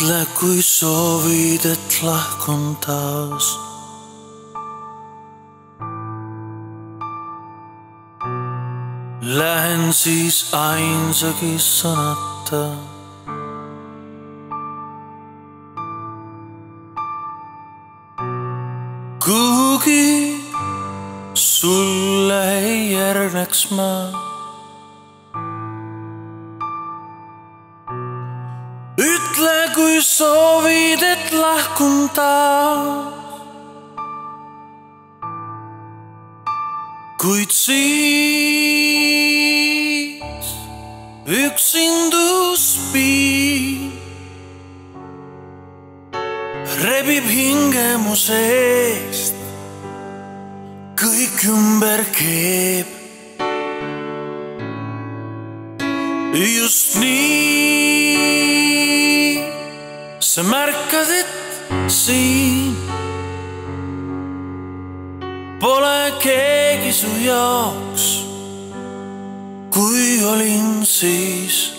Ütle, kui soovid, et lahkun taas. Lähen siis ainsagi sõnata. Kuhugi sulle ei järgneks ma. Ütle, kui soovid, et lahkun taas. Kuid siis üksindus piin rebib hinge mu seest, kõik ümber keeb. Just nii sa märkad, et siin pole keegi su jaoks, kui olin siis.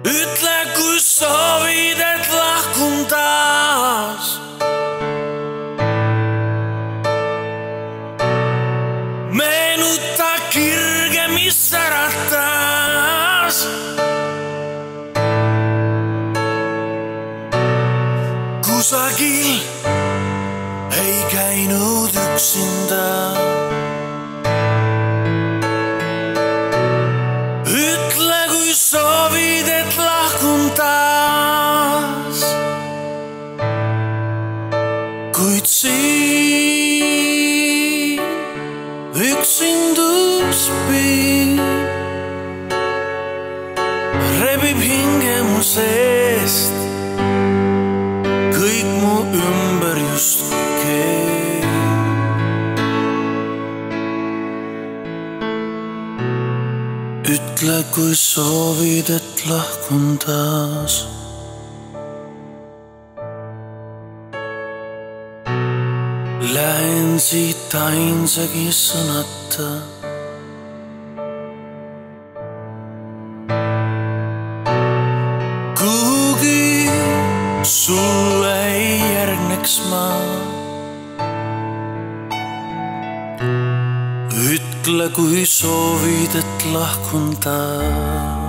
Ütle, kui soovid, et lahkun taas. Meenuta kirge, mis äratas. Kusagil ei käinud üksinda. Ütle, kui soovid, et lahkun taas. Kuid siin üksindus piin rebib hinge mu seest, kõik mu ümber just keeb. Ütle, kui soovid, et lahkun taas. Lähen siit ainsagi sõnata. Kuhugi sulle ei järgneks ma. Ütle, kui soovid, et lahkun taas.